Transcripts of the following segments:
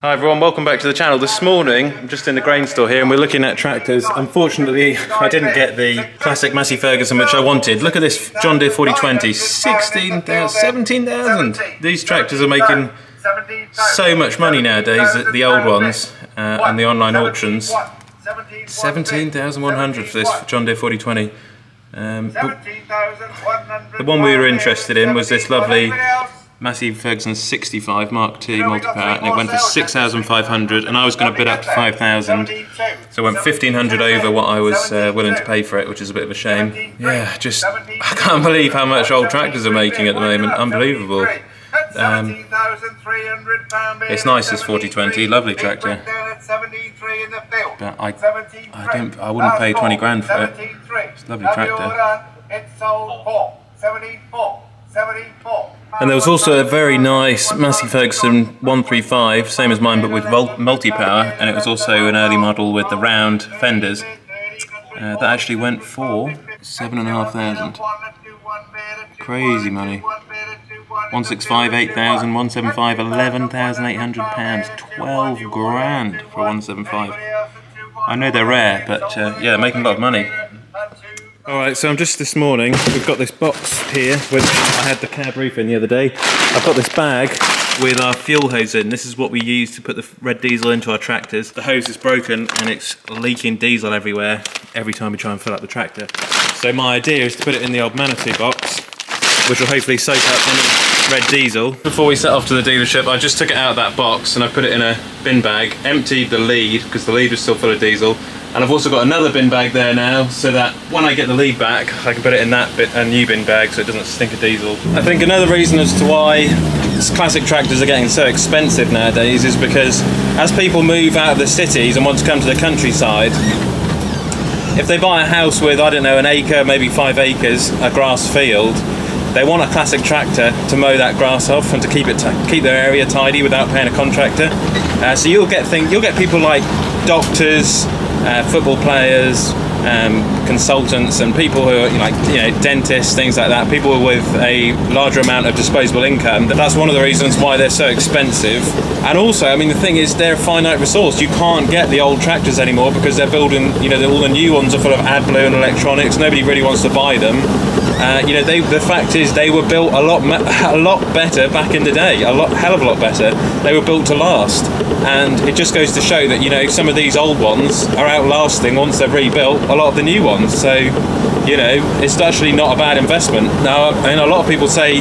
Hi everyone, welcome back to the channel. This morning, I'm just in the grain store here and we're looking at tractors. Unfortunately, I didn't get the classic Massey Ferguson which I wanted. Look at this John Deere 4020, 17,000. These tractors are making so much money nowadays, the old ones and the online auctions. 17,100 for this John Deere 4020. The one we were interested in was this lovely Massey Ferguson 65 Mark II multi-power, and it went for 6,500, and I was going to bid up to 5,000, so I went 1,500 over what I was willing to pay for it, which is a bit of a shame. Yeah, just I can't believe how much old tractors are making at the moment. Unbelievable. It's nice, this 4020, lovely tractor, but I wouldn't pay 20 grand for it. It's a lovely tractor. And there was also a very nice Massey Ferguson 135, same as mine but with multi-power, and it was also an early model with the round fenders. That actually went for 7,500. Crazy money. 165, 8,000, 175, 11,800 pounds. 12 grand for 175. I know they're rare, but yeah, they're making a lot of money. Alright, so I'm just this morning, we've got this box here, which I had the cab roof in the other day. I've got this bag with our fuel hose in. This is what we use to put the red diesel into our tractors. The hose is broken and it's leaking diesel everywhere every time we try and fill up the tractor. So my idea is to put it in the old Manitou box, which will hopefully soak up any red diesel. Before we set off to the dealership, I just took it out of that box and I put it in a bin bag, emptied the lead, because the lead was still full of diesel. And I've also got another bin bag there now, so that when I get the lead back, I can put it in that a new bin bag so it doesn't stink of diesel. I think another reason as to why classic tractors are getting so expensive nowadays is because as people move out of the cities and want to come to the countryside, if they buy a house with, I don't know, an acre, maybe 5 acres, a grass field, they want a classic tractor to mow that grass off and to keep their area tidy without paying a contractor. So you'll get people like doctors, football players, consultants, and people who are dentists, things like that. People with a larger amount of disposable income. That's one of the reasons why they're so expensive. And also, I mean, the thing is, they're a finite resource. You can't get the old tractors anymore because they're building. All the new ones are full of AdBlue and electronics. Nobody really wants to buy them. The fact is, they were built a lot better back in the day. Hell of a lot better. They were built to last, and it just goes to show that some of these old ones are outlasting once they're rebuilt a lot of the new ones. So it's actually not a bad investment. Now, I mean, a lot of people say,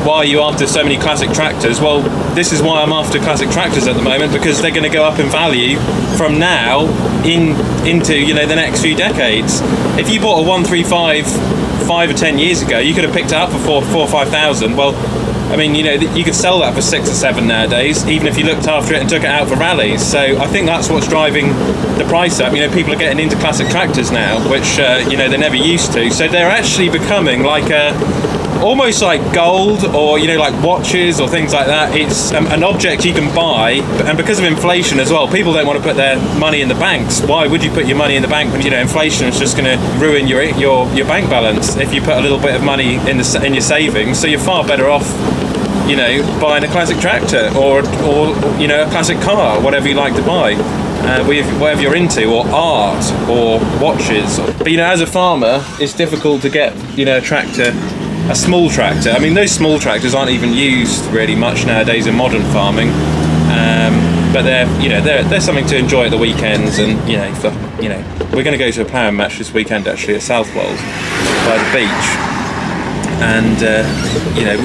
why are you after so many classic tractors? Well, this is why I'm after classic tractors at the moment, because they're going to go up in value from now into the next few decades. If you bought a 135 5 or 10 years ago, you could have picked it up for 4,000 or 5,000. Well, I mean, you could sell that for 6 or 7 nowadays, even if you looked after it and took it out for rallies. So I think that's what's driving the price up. People are getting into classic tractors now, which they never used to. So they're actually becoming like almost like gold, or like watches or things like that. It's an object you can buy, and because of inflation as well, people don't want to put their money in the banks. Why would you put your money in the bank when inflation is just going to ruin your bank balance if you put a little bit of money in your savings? So you're far better off buying a classic tractor or a classic car, whatever you like to buy, whatever you're into, or art or watches. But as a farmer, it's difficult to get a tractor. A small tractor. I mean, those small tractors aren't even used really much nowadays in modern farming, but they're something to enjoy at the weekends. And we're going to go to a ploughing match this weekend actually at Southwold by the beach, and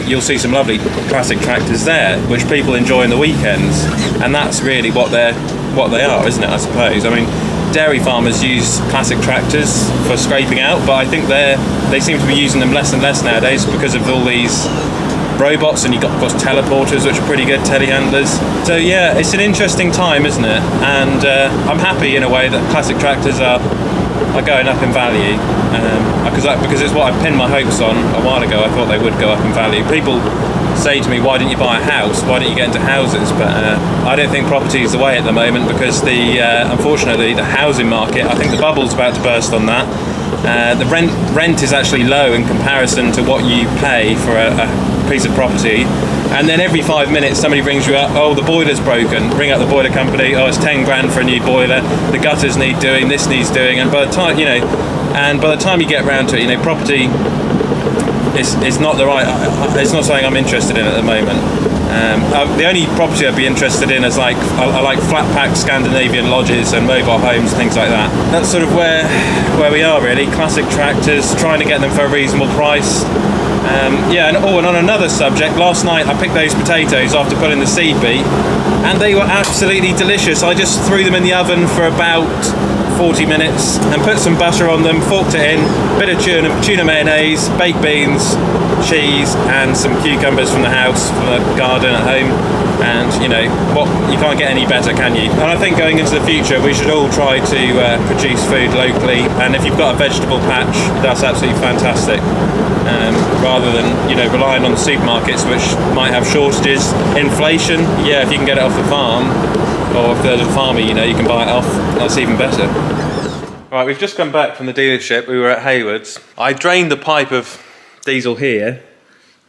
you'll see some lovely classic tractors there, which people enjoy on the weekends, and that's really what they are, isn't it? I suppose. I mean, dairy farmers use classic tractors for scraping out, but I think they seem to be using them less and less nowadays because of all these robots, and you've got, of course, teleporters, which are pretty good, telehandlers. So yeah, it's an interesting time, isn't it? And I'm happy in a way that classic tractors are going up in value, because it's what I pinned my hopes on a while ago. I thought they would go up in value. People say to me, why didn't you buy a house? Why don't you get into houses? But I don't think property is the way at the moment, because unfortunately the housing market, I think the bubble's about to burst on that. The rent is actually low in comparison to what you pay for a piece of property. And then every 5 minutes somebody rings you up, oh, the boiler's broken. Ring up the boiler company, oh, it's 10 grand for a new boiler, the gutters need doing, this needs doing, and by the time, by the time you get around to it, property is not the right, it's not something I'm interested in at the moment. The only property I'd be interested in is I like flat pack Scandinavian lodges and mobile homes, things like that. That's sort of where we are really. Classic tractors, trying to get them for a reasonable price. And on another subject, last night I picked those potatoes after putting the seed beet, and they were absolutely delicious. I just threw them in the oven for about 40 minutes and put some butter on them, forked it in, bit of tuna mayonnaise, baked beans, cheese, and some cucumbers from the house, from the garden at home. And you can't get any better, can you? And I think going into the future we should all try to produce food locally, and if you've got a vegetable patch, that's absolutely fantastic, rather than relying on the supermarkets, which might have shortages. Inflation, yeah, if you can get it off the farm, or if there's a farmer you can buy it off, that's even better. Right, we've just come back from the dealership. We were at Hayward's. I drained the pipe of diesel here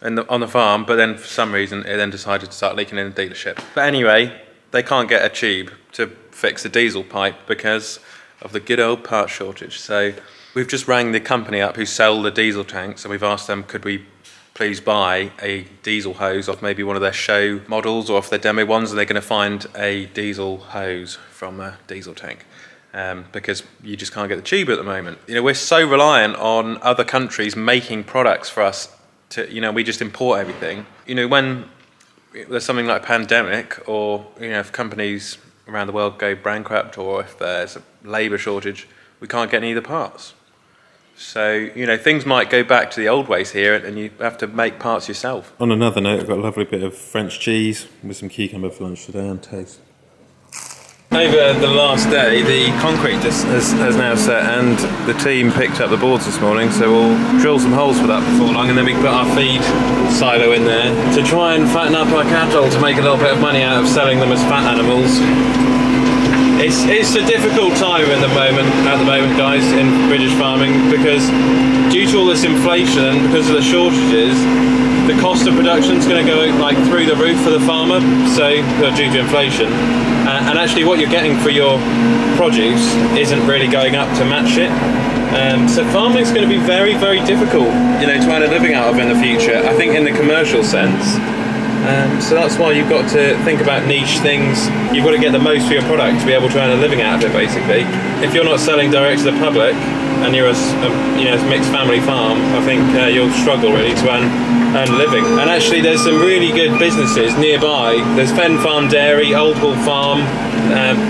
on the farm, but then for some reason it then decided to start leaking in the dealership. But anyway, they can't get a tube to fix the diesel pipe because of the good old part shortage. So we've just rang the company up who sell the diesel tanks, and we've asked them, could we please buy a diesel hose off maybe one of their show models or off their demo ones, and they're going to find a diesel hose from a diesel tank. Because you just can't get the tube at the moment. We're so reliant on other countries making products for us to, we just import everything. When there's something like a pandemic, or, if companies around the world go bankrupt, or if there's a labour shortage, we can't get any of the parts. So, things might go back to the old ways here, and you have to make parts yourself. On another note, I've got a lovely bit of French cheese with some cucumber for lunch today, and toast. Over the last day, the concrete has now set, and the team picked up the boards this morning, so we'll drill some holes for that before long, and then we can put our feed silo in there to try and fatten up our cattle to make a little bit of money out of selling them as fat animals. It's a difficult time at the moment, guys, in British farming, because due to all this inflation and because of the shortages, the cost of production is going to go through the roof for the farmer, due to inflation. And actually what you're getting for your produce isn't really going up to match it. So farming is going to be very, very difficult, to earn a living out of in the future, I think, in the commercial sense. So that's why you've got to think about niche things. You've got to get the most for your product to be able to earn a living out of it, basically. If you're not selling direct to the public, and you're a mixed family farm, I think you'll struggle really to earn a living. And actually there's some really good businesses nearby. There's Fen Farm Dairy, Old Hall Farm,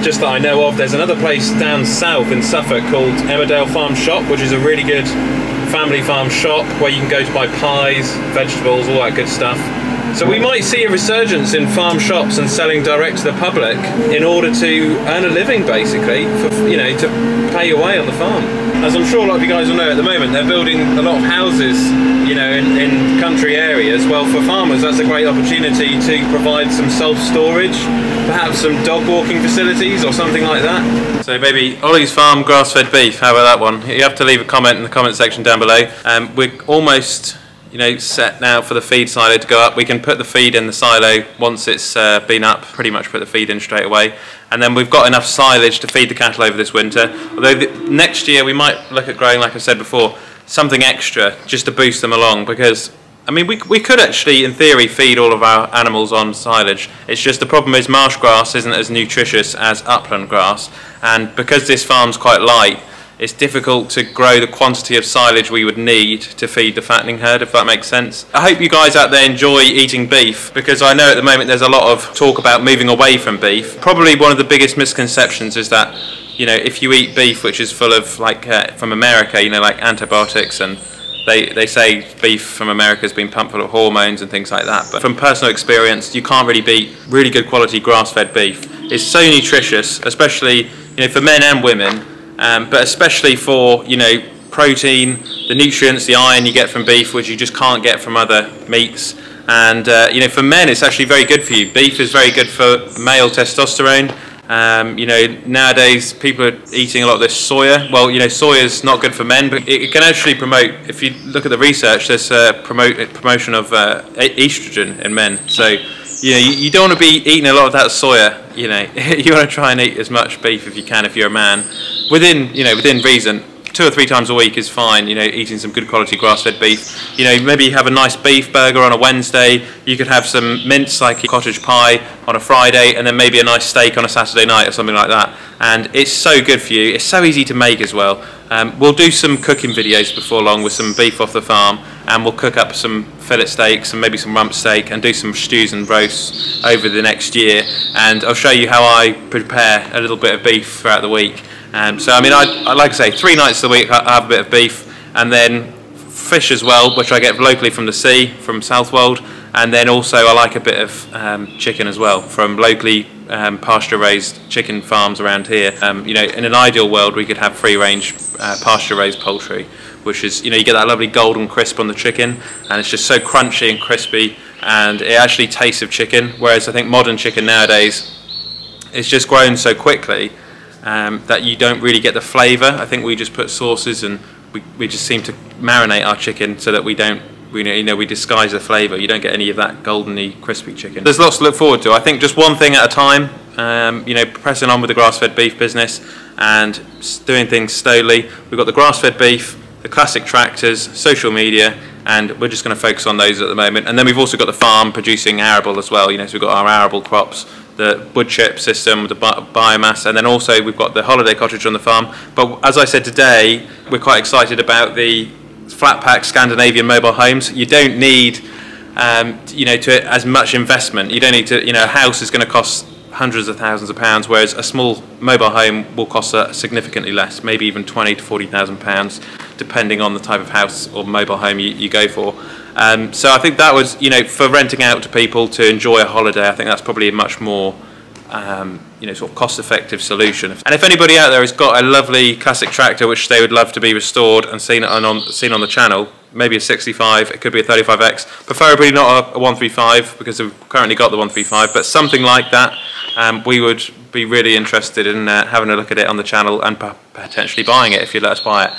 just that I know of. There's another place down south in Suffolk called Emmerdale Farm Shop, which is a really good family farm shop where you can go to buy pies, vegetables, all that good stuff. So we might see a resurgence in farm shops and selling direct to the public in order to earn a living, basically, for, to pay your way on the farm. As I'm sure a lot of you guys will know, at the moment they're building a lot of houses, in country areas. Well, for farmers that's a great opportunity to provide some self-storage, perhaps some dog walking facilities or something like that. So maybe Olly's Farm grass-fed beef, how about that one? You have to leave a comment in the comment section down below. We're almost set now for the feed silo to go up. We can put the feed in the silo once it's been up, pretty much put the feed in straight away. And then we've got enough silage to feed the cattle over this winter. Although next year we might look at growing, like I said before, something extra just to boost them along, because we could actually, in theory, feed all of our animals on silage. It's just the problem is marsh grass isn't as nutritious as upland grass, and because this farm's quite light, it's difficult to grow the quantity of silage we would need to feed the fattening herd, if that makes sense. I hope you guys out there enjoy eating beef, because I know at the moment there's a lot of talk about moving away from beef. Probably one of the biggest misconceptions is that, if you eat beef which is full of, from America, like antibiotics, and they say beef from America has been pumped full of hormones and things like that. But from personal experience, you can't really beat really good quality grass-fed beef. It's so nutritious, especially, for men and women. But especially for, protein, the nutrients, the iron you get from beef, which you just can't get from other meats. And, for men, it's actually very good for you. Beef is very good for male testosterone. You know, nowadays people are eating a lot of this soya. Well, you know, soya is not good for men, but it can actually promote, if you look at the research, there's a promotion of estrogen in men. So, you know, you don't want to be eating a lot of that soya, you know. You want to try and eat as much beef if you can if you're a man. Within reason. 2 or 3 times a week is fine, you know, eating some good quality grass-fed beef. You know, maybe you have a nice beef burger on a Wednesday, you could have some mince like a cottage pie on a Friday, and then maybe a nice steak on a Saturday night or something like that. And it's so good for you, it's so easy to make as well. We'll do some cooking videos before long with some beef off the farm, and we'll cook up some fillet steaks and maybe some rump steak and do some stews and roasts over the next year. And I'll show you how I prepare a little bit of beef throughout the week. So I mean, I like I say, 3 nights a week I have a bit of beef, and then fish as well, which I get locally from the sea, from Southwold, and then also I like a bit of chicken as well from locally pasture-raised chicken farms around here. You know, in an ideal world we could have free-range pasture-raised poultry, which is, you know, you get that lovely golden crisp on the chicken, and it's just so crunchy and crispy, and it actually tastes of chicken. Whereas I think modern chicken nowadays is just grown so quickly that you don't really get the flavour. I think we just put sauces and we just seem to marinate our chicken so that we disguise the flavour. You don't get any of that goldeny, crispy chicken. There's lots to look forward to. I think just one thing at a time, you know, pressing on with the grass-fed beef business and doing things slowly. We've got the grass-fed beef, the classic tractors, social media, and we're just going to focus on those at the moment. And then we've also got the farm producing arable as well, you know, so we've got our arable crops, the wood chip system, the biomass, and then also we've got the holiday cottage on the farm. But as I said today, we're quite excited about the flat pack Scandinavian mobile homes. You don't need, you know, as much investment. You don't need to, you know, a house is going to cost hundreds of thousands of pounds, whereas a small mobile home will cost significantly less, maybe even £20,000 to £40,000, depending on the type of house or mobile home you go for. So I think that was, you know, for renting out to people to enjoy a holiday, I think that's probably a much more, you know, sort of cost-effective solution. And if anybody out there has got a lovely classic tractor which they would love to be restored and seen on the channel, maybe a 65, it could be a 35X, preferably not a 135 because we've currently got the 135, but something like that, we would be really interested in having a look at it on the channel and potentially buying it if you'd let us buy it.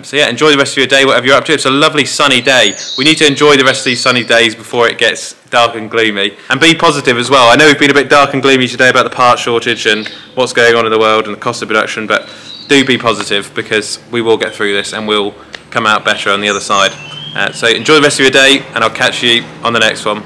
So yeah, enjoy the rest of your day, whatever you're up to. It's a lovely sunny day. We need to enjoy the rest of these sunny days before it gets dark and gloomy. And be positive as well. I know we've been a bit dark and gloomy today about the part shortage and what's going on in the world and the cost of production, but do be positive because we will get through this and we'll come out better on the other side. So enjoy the rest of your day, and I'll catch you on the next one.